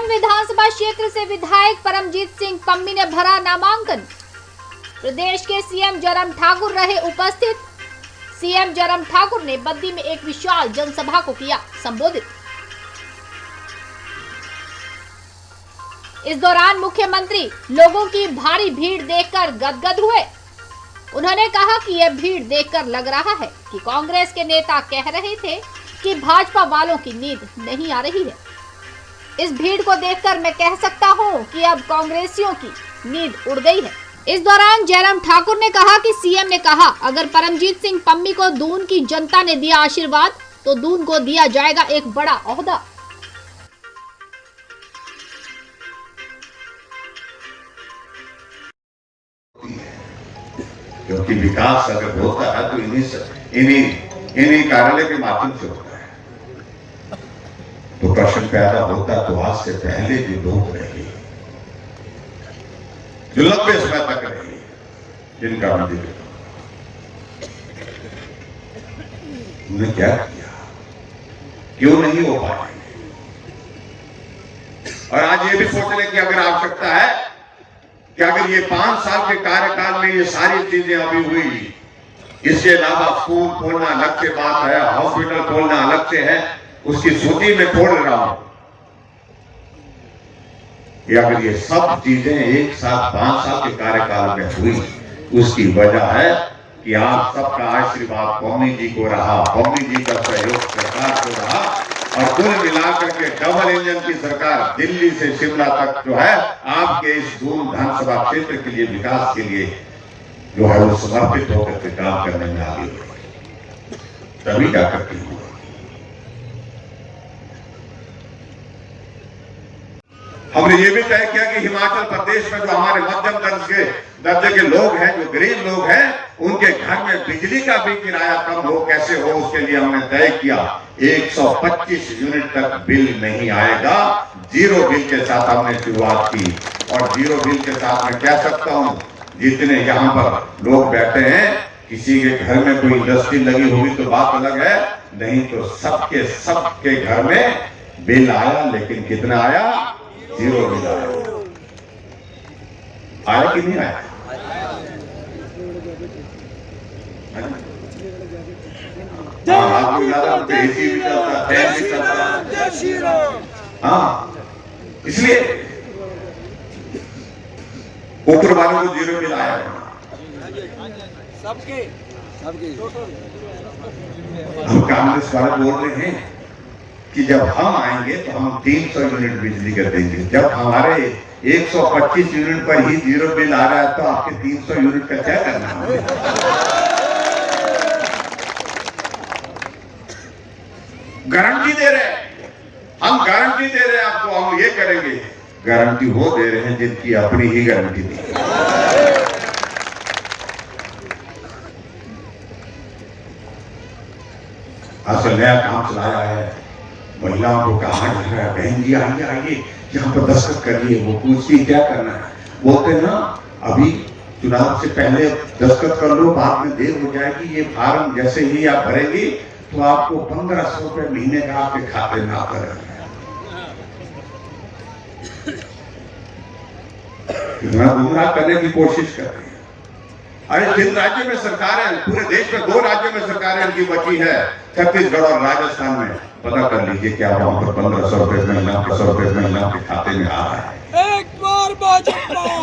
खरगोन विधानसभा क्षेत्र से विधायक परमजीत सिंह पम्मी ने भरा नामांकन। प्रदेश के सीएम जयराम ठाकुर रहे उपस्थित। सीएम जयराम ठाकुर ने बद्दी में एक विशाल जनसभा को किया संबोधित। इस दौरान मुख्यमंत्री लोगों की भारी भीड़ देखकर गदगद हुए। उन्होंने कहा कि यह भीड़ देखकर लग रहा है कि कांग्रेस के नेता कह रहे थे कि भाजपा वालों की नींद नहीं आ रही है। इस भीड़ को देखकर मैं कह सकता हूं कि अब कांग्रेसियों की नींद उड़ गई है। इस दौरान जयराम ठाकुर ने कहा कि सीएम ने कहा अगर परमजीत सिंह पम्मी को दून की जनता ने दिया आशीर्वाद तो दून को दिया जाएगा एक बड़ा ओहदा। क्योंकि विकास अगर होता है तो इन्हीं कार्यालय के माध्यम से होता है। तो प्रश्न पैदा होता तो आज से पहले जो लोग रहे, जो लंबे समय तक रहे, जिनका मैं जिक्र उन्हें क्या किया, क्यों नहीं हो पाए। और आज ये भी सोचने की अगर आवश्यकता है कि अगर ये 5 साल के कार्यकाल में ये सारी चीजें अभी हुई, इसके अलावा स्कूल खोलना अलग से बात है, हॉस्पिटल खोलना अलग से है, उसकी सूची में छोड़ रहा हूं कि अगर ये सब चीजें एक साथ 5 साल के कार्यकाल में हुई, उसकी वजह है कि आप सबका आशीर्वाद पम्मी जी को रहा, पम्मी जी का सहयोग सरकार को रहा। और कुल मिलाकर के डबल इंजन की सरकार दिल्ली से शिमला तक जो है आपके इस दून विधानसभा क्षेत्र के लिए, विकास के लिए जो है वो समर्पित होकर के काम करने में आगे हुई, तभी क्या करती हूँ। हमने ये भी तय किया कि हिमाचल प्रदेश में जो हमारे मध्यम दर्जे के लोग हैं, जो गरीब लोग हैं, उनके घर में बिजली का भी किराया कम हो, कैसे हो, उसके लिए हमने तय किया 125 यूनिट तक बिल नहीं आएगा। जीरो बिल के साथ हमने शुरुआत की। और जीरो बिल के साथ मैं कह सकता हूं, जितने यहाँ पर लोग बैठे हैं, किसी के घर में कोई इंडस्ट्री लगी होगी तो बात अलग है, नहीं तो सबके घर में बिल आया। लेकिन कितना आया? जीरो बिल आया कि नहीं आया? आपको याद है एसी भी चलता, फैन भी चलता। हाँ, इसलिए ऊपर वालों को जीरो बिल आया। सबके हम कांग्रेस वाले बोल रहे हैं कि जब हम आएंगे तो हम 300 यूनिट बिजली का देंगे। जब हमारे 125 यूनिट पर ही जीरो बिल आ रहा है तो आपके 300 यूनिट का क्या करना है? गारंटी दे रहे हैं, हम गारंटी दे रहे हैं आपको, हम ये करेंगे। गारंटी वो दे रहे हैं जिनकी अपनी ही गारंटी दी। असल नया काम चलाया है, महिलाओं को कहा जा रहा है बहन जी आइए आइए यहाँ पर दस्तखत करिए। वो पूछती क्या करना है, बोलते ना अभी चुनाव से पहले दस्तखत कर लो, बाद में देर हो जाएगी। ये फार्म जैसे ही आप भरेंगे तो आपको 1500 रुपए महीने का आपके खाते में आता रहेगा। गुमराह करने की कोशिश कर रही है। अरे जिन राज्यों में सरकारें, पूरे देश में 2 राज्यों में सरकारें इनकी बची है, छत्तीसगढ़ और राजस्थान में। पता कर लीजिए क्या वहां पर 1500 रुपए महीना, 100 रुपए महीना के खाते में आ रहा है। एक बार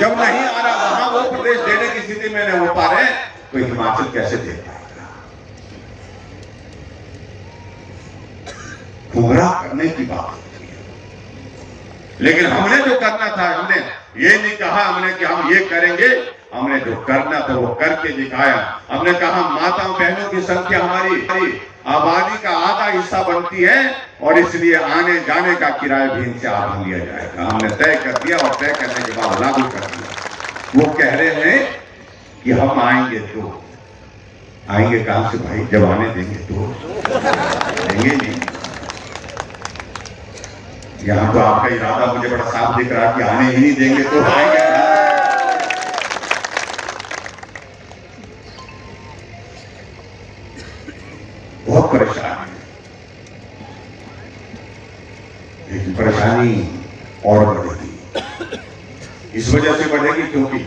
जब नहीं आ रहा वहां वो प्रदेश देने की स्थिति में नहीं हो पा रहे, तो हिमाचल कैसे दे पाएगा? गुमराह करने की बात होती है। लेकिन हमने जो करना था, हमने ये नहीं कहा हमने कि हम ये करेंगे, हमने जो करना था वो करके दिखाया। हमने कहा माताओं बहनों की संख्या हमारी आबादी का आधा हिस्सा बनती है और इसलिए आने जाने का किराया भी इनसे आधा लिया जाएगा। हमने तय कर दिया और तय करने के बाद लागू कर दिया। वो कह रहे हैं कि हम आएंगे तो आएंगे कहां से भाई? जब आने देंगे तो देंगे नहीं। यहाँ तो आपका इरादा मुझे बड़ा साफ दिख रहा कि आने ही नहीं देंगे तो आएंगे। बहुत परेशान है, लेकिन परेशानी और बढ़ेगी। इस वजह से बढ़ेगी क्योंकि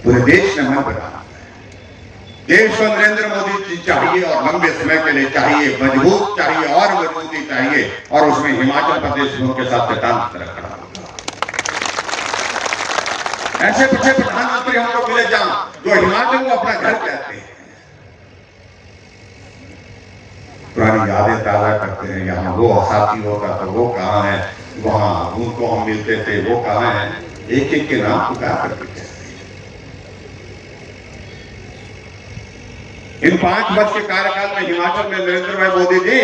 पूरे देश ने मन बनाया, देश को नरेंद्र मोदी जी चाहिए और लंबे समय के लिए चाहिए, मजबूत चाहिए और मजबूती चाहिए, और उसमें हिमाचल प्रदेश उनके साथ चट्टान की तरह खड़ा होगा। ऐसे पीछे प्रधानमंत्री हमको मिले जाऊं जो हिमाचल को अपना घर कहते हैं, पुरानी यादें ताजा करते हैं। यहाँ वो साथी होता तो वो कहाँ है, वहां उनको हम मिलते थे वो कहाँ है, एक एक के नाम पुकार करते थे। इन 5 वर्ष के कार्यकाल में हिमाचल में नरेंद्र भाई मोदी जी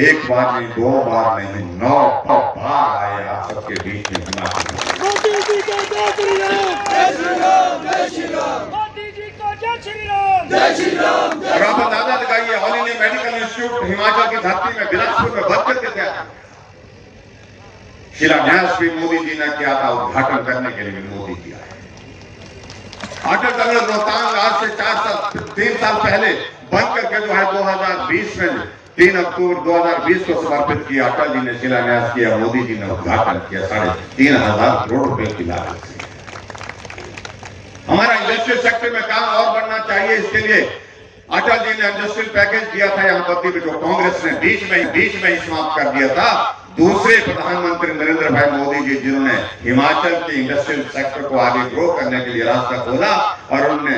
एक बार नहीं, 2 बार नहीं, 9 बार आए आप सबके बीच में हिमाचल। मोदी जी को जय श्री राम, जय श्री राम, जय श्री राम, मोदी जी को जय श्री राम, जय श्री राम। और आप अंदाजा लगाइए, all India medical institute Himachal की धरती में बिलासपुर में बंद करके तैयार, शिलान्यास भी मोदी जी ने किया था, उद्घाटन करने के लिए भी मोदी जी आए। अटल टनल रोहतांग आज से 3 साल पहले बंद करके जो है 2020 में 3 अक्टूबर 2020 को समर्पित किया। अटल जी ने शिलान्यास किया, मोदी जी ने उद्घाटन किया 3,500 करोड़ रुपए की लागत से। हमारा इंडस्ट्रियल सेक्टर में काम और बढ़ना चाहिए, इसके लिए अटल जी ने इंडस्ट्रियल पैकेज दिया था यहाँ बद्दी में, जो कांग्रेस ने बीच में ही समाप्त कर दिया था। दूसरे प्रधानमंत्री नरेंद्र भाई मोदी जी जिन्होंने हिमाचल के इंडस्ट्रियल सेक्टर को आगे ग्रो करने के लिए रास्ता खोला, और उन्होंने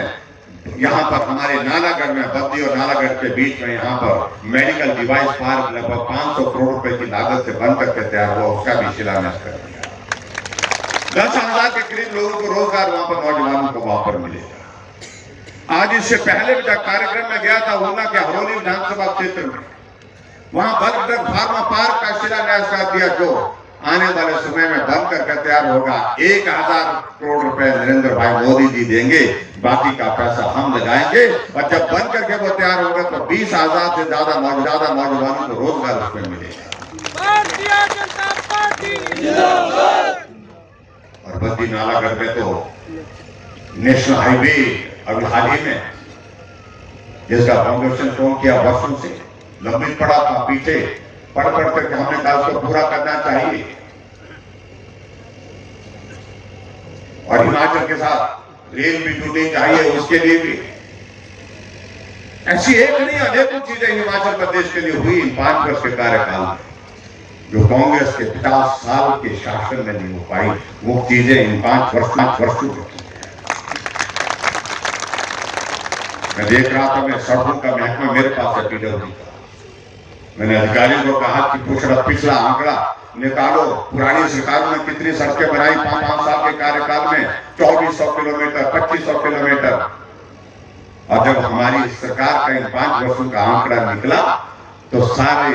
यहाँ पर हमारे नालागढ़ में, बद्दी और नालागढ़ के बीच में यहाँ पर मेडिकल डिवाइस पार्क लगभग 500 करोड़ रुपए की लागत से बंद करके तैयार हुआ, उसका भी शिलान्यास कर दिया। 10,000 के करीब लोगों को रोजगार वहां पर, नौजवानों को वहां पर मिलेगा। आज इससे पहले भी जब कार्यक्रम में गया था ऊना के हरोली विधानसभा क्षेत्र में, वहां बर्गडक फार्मा पार्क का शिलान्यास कर दिया, जो आने वाले समय में बंद करके तैयार होगा। 1,000 करोड़ रुपए नरेंद्र भाई मोदी जी देंगे, बाकी का पैसा हम लगाएंगे, और जब बंद करके वो तैयार होगा तो 20,000 से ज्यादा नौजवानों को रोजगार उसमें मिलेगा। भारतीय जनता पार्टी जिंदाबाद। और बद्दी नालागढ़ में तो नेशनल हाईवे अभी हाल ही में जिसका फाउंडेशन स्टोन किया, वर्षों से लंबित पड़ा था, पीछे पढ़ करके हमने कहा उसको पूरा करना चाहिए। और हिमाचल के साथ रेल भी जुड़नी चाहिए, उसके लिए भी ऐसी एक नहीं अनेकों चीजें हिमाचल प्रदेश के लिए हुई इन 5 वर्ष के कार्यकाल में, जो कांग्रेस के 50 साल के शासन में नहीं हो पाई। वो चीजें इन 5 वर्षों में। मैं देख रहा था, मैं सड़कों का महकमा मेरे पास है PWD का, मैंने अधिकारियों को कहा कि पिछला आंकड़ा निकालो, पुरानी सरकारों ने कितनी सड़कें बनाई 5 साल के कार्यकाल में, 2400 किलोमीटर, 2500 किलोमीटर। और जब हमारी सरकार का इन 5 वर्षों का आंकड़ा निकला तो सारे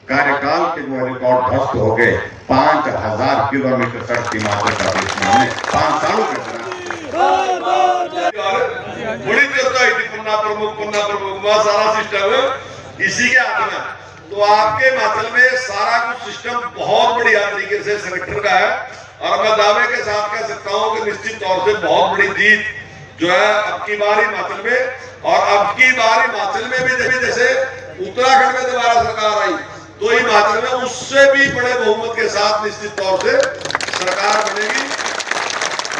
कार्यकाल के जो रिकॉर्ड ध्वस्त हो गए। 5,000 किलोमीटर सड़क हिमाचल प्रदेश में हमने 5 सालों के दौरान बड़ी चर्चा हुई थी, पन्ना प्रमुख वह सारा सिस्टम इसी के हाथ में। तो आपके हिमाचल में सारा कुछ सिस्टम बहुत बढ़िया तरीके से सेक्टर का है, और मैं दावे के साथ कह सकता हूं कि निश्चित तौर से बहुत बड़ी जीत जो है अब की बार हिमाचल में। और अब की बार हिमाचल में भी जैसे उत्तराखंड में दोबारा सरकार आई, तो हिमाचल में उससे भी बड़े बहुमत के साथ निश्चित तौर से सरकार बनेगी,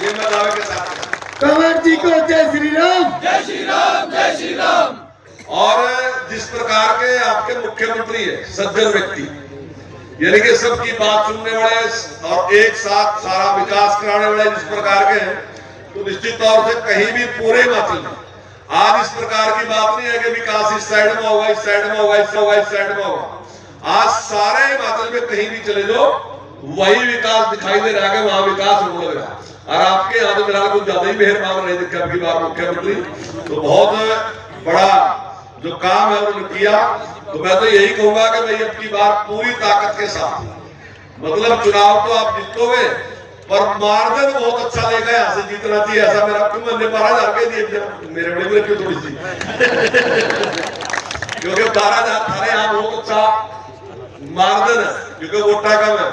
ये मैं दावे के साथ। कंवर जी को जय श्री राम, जय श्री राम, जय श्री राम। और जिस प्रकार के आपके मुख्यमंत्री है, सज्जन व्यक्ति, यानी कि सबकी बात सुनने वाले और एक साथ सारा विकास कराने वाले जिस प्रकार के हैं, तो निश्चित तौर से कहीं भी पूरे हिमाचल में आज इस प्रकार की बात नहीं है कि विकास इस साइड में होगा, इस साइड में होगा, इस साइड में होगा। आज सारे हिमाचल में कहीं भी चले जाओ वही विकास दिखाई दे रहा है, वहां विकास होने लग रहा है। और आपके यहाँ तो मेरा कुछ ज्यादा ही मेहरबान रहे थे अब की बार मुख्यमंत्री, तो बहुत बड़ा जो काम है उन्होंने किया। तो मैं तो यही कहूंगा कि भाई अब की बार पूरी ताकत के साथ, मतलब चुनाव तो आप जीतोगे पर मार्जिन बहुत अच्छा लेगा, यहाँ से जीतना चाहिए ऐसा मेरा। क्यों मैंने 12,000 के दिए मेरे बड़े क्यों थोड़ी सी क्योंकि 12,000 थारे यहाँ बहुत अच्छा मार्जिन है, क्योंकि वोटा कम है।